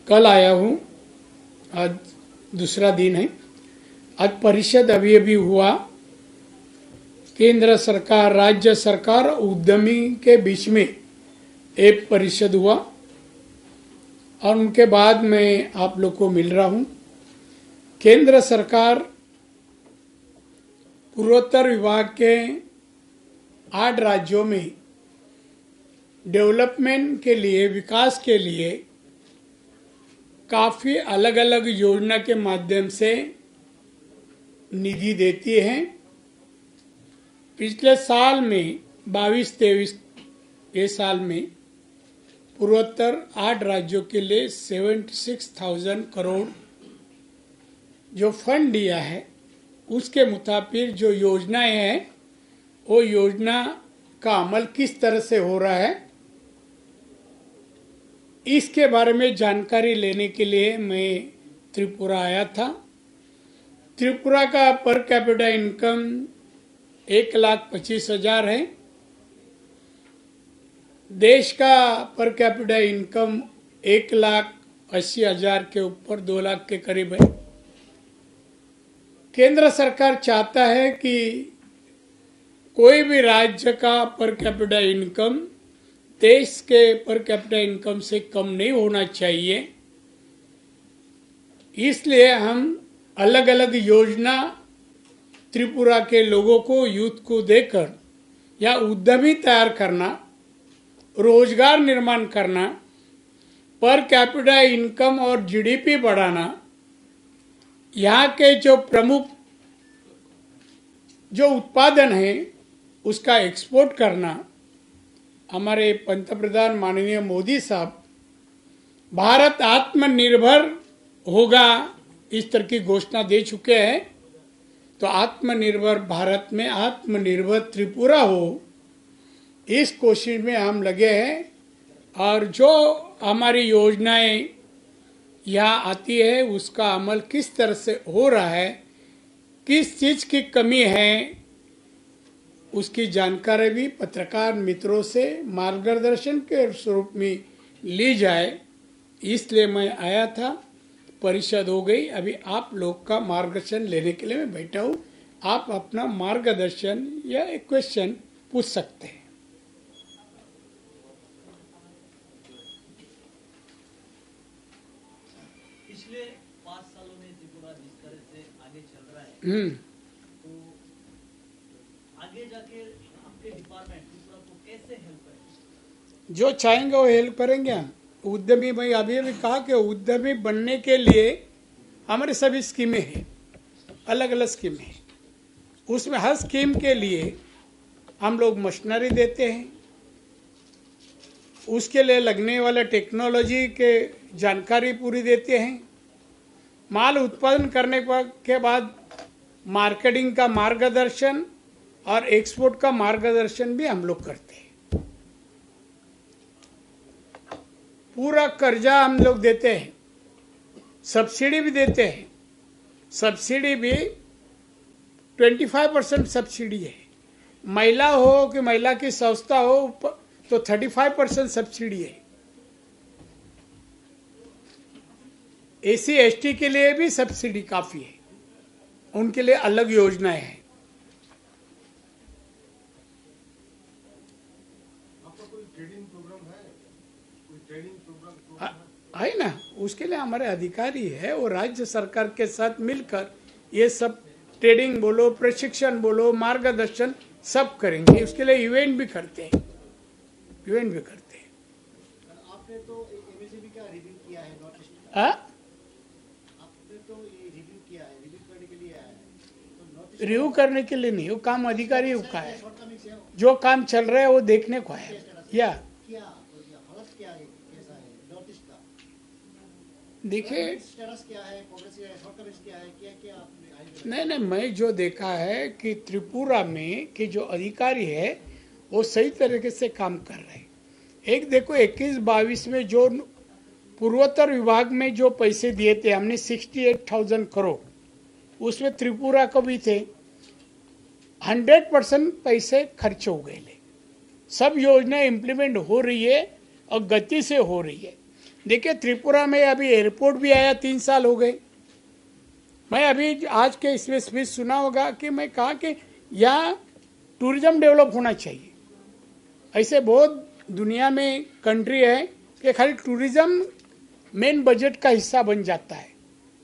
कल आया हूँ। आज दूसरा दिन है। आज परिषद अभी अभी हुआ। केंद्र सरकार, राज्य सरकार, उद्यमी के बीच में एक परिषद हुआ और उनके बाद मैं आप लोग को मिल रहा हूँ। केंद्र सरकार पूर्वोत्तर विभाग के 8 राज्यों में डेवलपमेंट के लिए, विकास के लिए काफ़ी अलग अलग योजना के माध्यम से निधि देती है। पिछले साल में 22-23 ये साल में पूर्वोत्तर 8 राज्यों के लिए 76,000 करोड़ जो फंड दिया है, उसके मुताबिक जो योजनाएं हैं वो योजना का अमल किस तरह से हो रहा है, इसके बारे में जानकारी लेने के लिए मैं त्रिपुरा आया था। त्रिपुरा का पर कैपिटा इनकम 1,25,000 है। देश का पर कैपिटा इनकम 1,80,000 के ऊपर 2 लाख के करीब है। केंद्र सरकार चाहता है कि कोई भी राज्य का पर कैपिटा इनकम देश के पर कैपिटा इनकम से कम नहीं होना चाहिए। इसलिए हम अलग अलग योजना त्रिपुरा के लोगों को, यूथ को देकर या उद्यमी तैयार करना, रोजगार निर्माण करना, पर कैपिटा इनकम और जीडीपी बढ़ाना, यहाँ के जो प्रमुख जो उत्पादन है उसका एक्सपोर्ट करना। हमारे पंतप्रधान माननीय मोदी साहब भारत आत्मनिर्भर होगा इस तरह की घोषणा दे चुके हैं। तो आत्मनिर्भर भारत में आत्मनिर्भर त्रिपुरा हो, इस कोशिश में हम लगे हैं। और जो हमारी योजनाएं यहाँ आती है उसका अमल किस तरह से हो रहा है, किस चीज़ की कमी है, उसकी जानकारी भी पत्रकार मित्रों से मार्गदर्शन के स्वरूप में ली जाए, इसलिए मैं आया था। परिषद हो गई, अभी आप लोग का मार्गदर्शन लेने के लिए मैं बैठा हूँ। आप अपना मार्गदर्शन या एक क्वेश्चन पूछ सकते हैं। पिछले 5 सालों में त्रिपुरा जिस तरह से आगे चल रहा है, तो आगे जाके आपके डिपार्टमेंट त्रिपुरा को कैसे हेल्प करेंगे? जो चाहेंगे वो हेल्प करेंगे हम। उद्यमी, भाई अभी भी कहा कि उद्यमी बनने के लिए हमारे सभी स्कीमें हैं, अलग अलग स्कीमें हैं। उसमें हर स्कीम के लिए हम लोग मशीनरी देते हैं, उसके लिए लगने वाले टेक्नोलॉजी के जानकारी पूरी देते हैं। माल उत्पादन करने के बाद मार्केटिंग का मार्गदर्शन और एक्सपोर्ट का मार्गदर्शन भी हम लोग करते हैं। पूरा कर्जा हम लोग देते हैं, सब्सिडी भी देते हैं। सब्सिडी भी 25% सब्सिडी है। महिला हो कि महिला की संस्था हो तो 35% सब्सिडी है। SC/ST के लिए भी सब्सिडी काफी है, उनके लिए अलग योजनाएं हैं। है ना, उसके लिए हमारे अधिकारी है, वो राज्य सरकार के साथ मिलकर ये सब ट्रेडिंग बोलो, प्रशिक्षण बोलो, मार्गदर्शन सब करेंगे। उसके लिए इवेंट भी करते हैं, इवेंट भी करते हैं। आपने तो MSCB का रिव्यू किया है, नॉर्थ ईस्ट। आपने तो ये रिव्यू किया है, रिव्यू करने के लिए आया है। तो रिव्यू करने के लिए नहीं, वो काम अधिकारी का है। जो काम चल रहा है वो देखने को है। या हालत क्या है, कैसा है नॉर्थ ईस्ट का? देखिए, स्टेटस क्या है, प्रोग्रेस क्या है, शॉर्टकमिंग्स क्या है, क्या आपने? नहीं, मैं जो देखा है कि त्रिपुरा में कि जो अधिकारी है वो सही तरीके से काम कर रहे हैं। एक देखो 21-22 में जो पूर्वोत्तर विभाग में जो पैसे दिए थे हमने 68,000 करोड़, उसमें त्रिपुरा को भी थे। 100% पैसे खर्च हो गए। सब योजना इम्प्लीमेंट हो रही है और गति से हो रही है। देखिए त्रिपुरा में अभी एयरपोर्ट भी आया, 3 साल हो गए। मैं अभी आज के इसमें स्पीच सुना होगा कि मैं कहा कि यहाँ टूरिज्म डेवलप होना चाहिए। ऐसे बहुत दुनिया में कंट्री है कि खाली टूरिज्म मेन बजट का हिस्सा बन जाता है।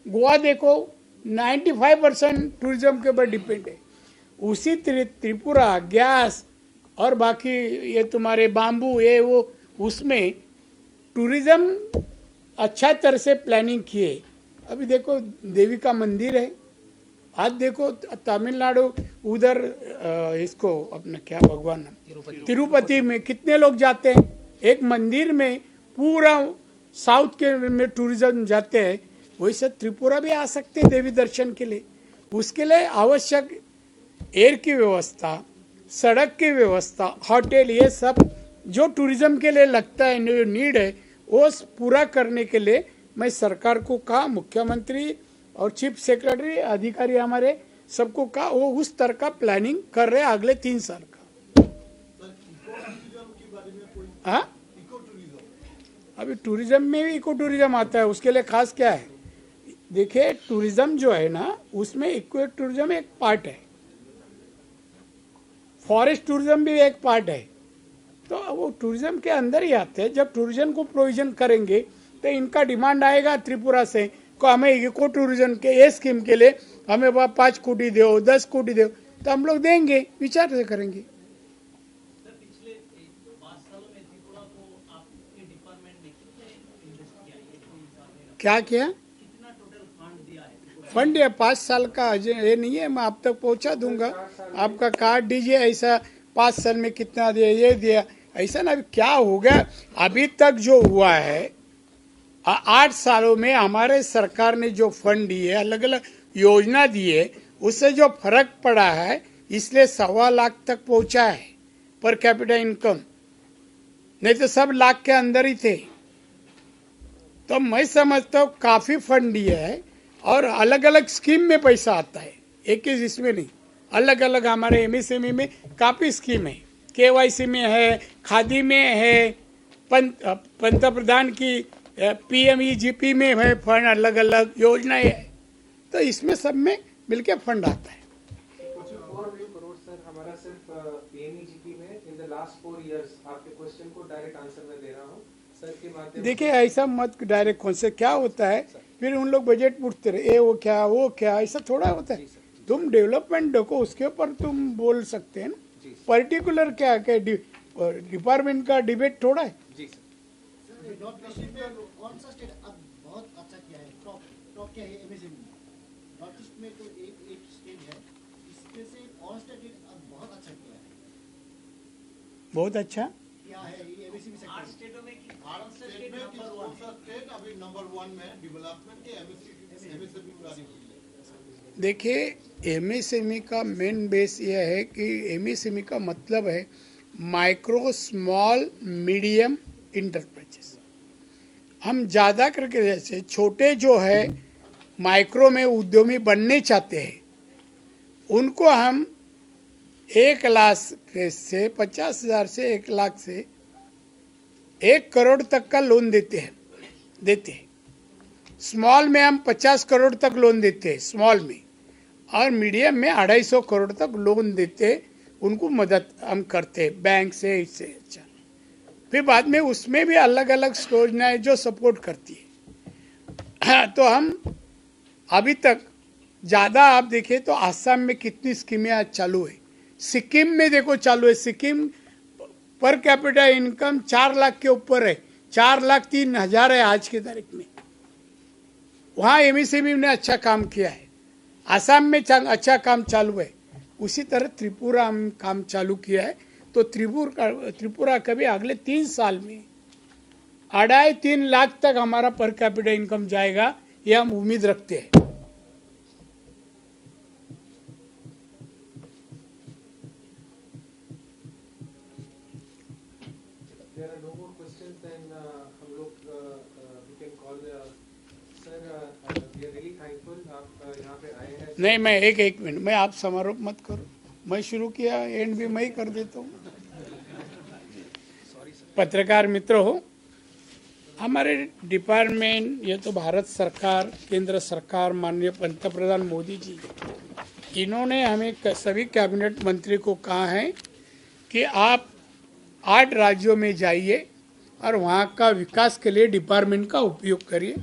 गोवा देखो 95% टूरिज्म के ऊपर डिपेंड है। उसी त्रिपुरा गैस और बाकी ये तुम्हारे बाम्बू ये वो, उसमें टूरिज्म अच्छा तरह से प्लानिंग किए। अभी देखो देवी का मंदिर है, आज देखो तमिलनाडु उधर इसको अपना क्या भगवान तिरुपति में कितने लोग जाते हैं। एक मंदिर में पूरा साउथ के में टूरिज्म जाते हैं। वैसे त्रिपुरा भी आ सकते हैं देवी दर्शन के लिए। उसके लिए आवश्यक एयर की व्यवस्था, सड़क की व्यवस्था, होटल, ये सब जो टूरिज्म के लिए लगता है नीड है, वो पूरा करने के लिए मैं सरकार को कहा, मुख्यमंत्री और चीफ सेक्रेटरी अधिकारी हमारे सबको कहा, वो उस तरह का प्लानिंग कर रहे हैं अगले 3 साल का। हाँ, अभी टूरिज्म में भी इको टूरिज्म आता है। उसके लिए खास क्या है, देखिए टूरिज्म जो है ना, उसमें इको टूरिज्म एक पार्ट है, फॉरेस्ट टूरिज्म भी एक पार्ट है। तो वो टूरिज्म के अंदर ही आते हैं। जब टूरिज्म को प्रोविजन करेंगे तो इनका डिमांड आएगा त्रिपुरा से को हमें इको टूरिज्म के ये स्कीम के लिए हमें वह 5 कोटी दो, 10 कोटी दो, तो हम लोग देंगे, विचार से करेंगे। सर पिछले 5 सालों में त्रिपुरा को आपके डिपार्टमेंट ने कितने इन्वेस्ट किया, ये कोई हिसाब नहीं? क्या किया? कितना टोटल फंड दिया है? फंड है 5 साल का, ये नहीं है, मैं आप तक पहुंचा दूंगा। आपका कार्ड दीजिए, ऐसा 5 साल में कितना दिया, ये दिया, ऐसा ना। क्या हो गया अभी तक जो हुआ है 8 सालों में हमारे सरकार ने जो फंड दिए, अलग अलग योजना दिए, उससे जो फर्क पड़ा है, इसलिए 1.25 लाख तक पहुंचा है पर कैपिटा इनकम। नहीं तो सब लाख के अंदर ही थे। तो मैं समझता हूँ काफी फंड दिया है और अलग अलग स्कीम में पैसा आता है, एक ही इसमें नहीं। अलग अलग हमारे एमएसएमई में काफी स्कीम है, केवाईसी में है, खादी में है, पंत प्रधान की पीएमईजीपी में है फंड, अलग अलग योजनाएं है। तो इसमें सब में मिलके फंड आता है। कुछ 4 करोड़ सर हमारा सिर्फ पीएमईजीपी में इन द लास्ट 4 इयर्स। आपके क्वेश्चन को डायरेक्ट आंसर मैं दे रहा हूँ सर के माध्यम। देखिए ऐसा मत डायरेक्ट कौन से क्या होता है, फिर उन लोग बजट पूछते रहे, वो क्या, ऐसा थोड़ा होता है। तुम डेवलपमेंट देखो, उसके ऊपर तुम बोल सकते हैं ना। पर्टिकुलर क्या डिपार्टमेंट का डिबेट थोड़ा है। जी सर। नॉर्थ ईस्ट में कौन सा स्टेट अब बहुत अच्छा किया है, टॉप क्या है एमएसएमई में? नॉर्थ ईस्ट में तो एक स्टेट है, इसमें से कौन सा स्टेट अब बहुत अच्छा किया है? बहुत अच्छा क्या है ये एमएसएमई 8 सेक्टर? स्टेटों में भारत स्टेट में कौन सा स्टेट अभी नंबर 1 में डेवलपमेंट के एमएसएमई प्लानिंग के लिए? देखिए एमएसएमई का मेन बेस यह है कि एमएसएमई का मतलब है माइक्रो स्मॉल मीडियम इंटरप्राइजेस। हम ज़्यादा करके जैसे छोटे जो है माइक्रो में उद्यमी बनने चाहते हैं, उनको हम 1 लाख से 50,000 से 1 लाख से 1 करोड़ तक का लोन देते हैं। स्मॉल में हम 50 करोड़ तक लोन देते हैं स्मॉल में, और मीडियम में 250 करोड़ तक लोन देते, उनको मदद हम करते हैं बैंक से, इससे अच्छा। फिर बाद में उसमें भी अलग अलग योजनाएं जो सपोर्ट करती है। तो हम अभी तक ज़्यादा आप देखें तो आसाम में कितनी स्कीमें आज चालू है, सिक्किम में देखो चालू है। Sikkim per capita income 4 lakh के ऊपर है, 4,03,000 है आज की तारीख में। वहाँ एमएसएमई ने अच्छा काम किया है। आसाम में अच्छा काम चालू है। उसी तरह त्रिपुरा में काम चालू किया है। तो त्रिपुरा कभी अगले 3 साल में 2.5-3 लाख तक हमारा पर कैपिटा इनकम जाएगा, ये हम उम्मीद रखते हैं। There are no more questions, then हम लोग we can call sir. We are really thankful आप यहाँ पे आए हैं। नहीं, मैं एक मिनट, मैं आप समारोह मत करो, मैं शुरू किया एंड भी मैं ही कर देता हूँ। पत्रकार मित्र हो, हमारे डिपार्टमेंट, ये तो भारत सरकार, केंद्र सरकार, माननीय पंतप्रधान मोदी जी, इन्होंने हमें सभी कैबिनेट मंत्री को कहा है कि आप 8 राज्यों में जाइए और वहाँ का विकास के लिए डिपार्टमेंट का उपयोग करिए।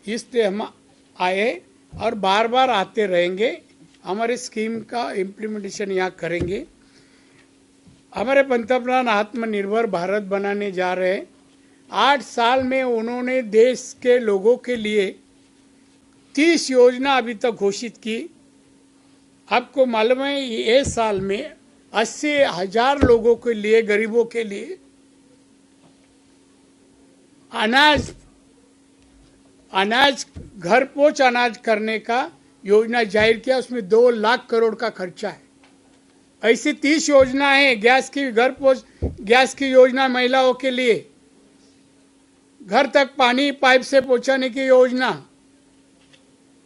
इसलिए हम आए और बार बार आते रहेंगे, हमारे स्कीम का इम्प्लीमेंटेशन यहाँ करेंगे। हमारे पंतप्रधान आत्मनिर्भर भारत बनाने जा रहे हैं। 8 साल में उन्होंने देश के लोगों के लिए 30 योजना अभी तक घोषित की। आपको मालूम है ये साल में 80,000 लोगों के लिए, गरीबों के लिए अनाज घर पहुंच अनाज करने का योजना जाहिर किया। उसमें 2 लाख करोड़ का खर्चा है। ऐसी 30 योजना है। गैस की घर पहुंच गैस की योजना, महिलाओं के लिए घर तक पानी पाइप से पहुंचाने की योजना,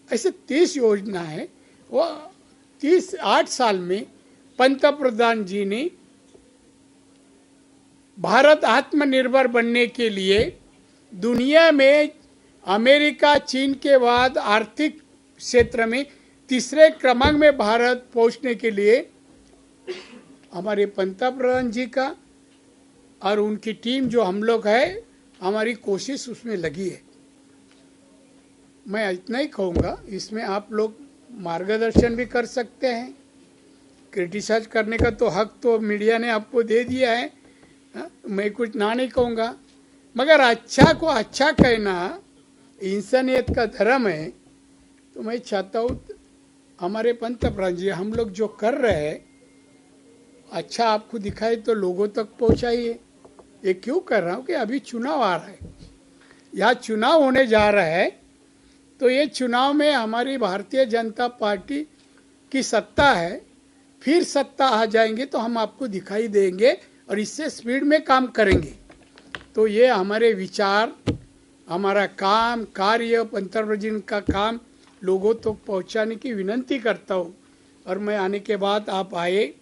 ऐसे 30 योजना है। वो 8 साल में पंतप्रधान जी ने भारत आत्मनिर्भर बनने के लिए दुनिया में अमेरिका, चीन के बाद आर्थिक क्षेत्र में तीसरे क्रमांक में भारत पहुंचने के लिए हमारे पंतप्रधान जी का और उनकी टीम जो हम लोग है, हमारी कोशिश उसमें लगी है। मैं इतना ही कहूँगा, इसमें आप लोग मार्गदर्शन भी कर सकते हैं। क्रिटिसाइज करने का तो हक तो मीडिया ने आपको दे दिया है। मैं कुछ ना नहीं कहूँगा, मगर अच्छा को अच्छा कहना इंसानियत का धर्म है। तो मैं चाहता हूँ हमारे पंतप्रधान जी, हम लोग जो कर रहे हैं अच्छा आपको दिखाई तो लोगों तक पहुँचाइए। ये क्यों कर रहा हूँ कि अभी चुनाव आ रहा है, यहाँ चुनाव होने जा रहा है। तो ये चुनाव में हमारी भारतीय जनता पार्टी की सत्ता है, फिर सत्ता आ जाएंगे तो हम आपको दिखाई देंगे और इससे स्पीड में काम करेंगे। तो ये हमारे विचार, हमारा काम, कार्य, पंतप्रधान जी का काम लोगों तक तो पहुंचाने की विनती करता हूँ। और मैं आने के बाद आप आए,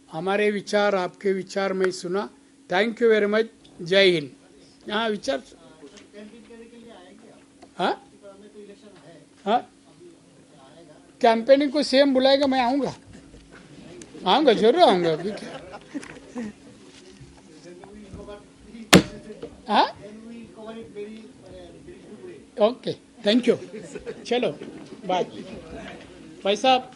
हमारे विचार, आपके विचार मैं सुना। Thank you very much. जय हिंद। यहाँ विचार हाँ हाँ, कैंपेनिंग को सीएम बुलाएगा, मैं आऊँगा, जरूर आऊँगा। अभी क्या हाँ, ओके, थैंक यू। चलो बाय। भाई साहब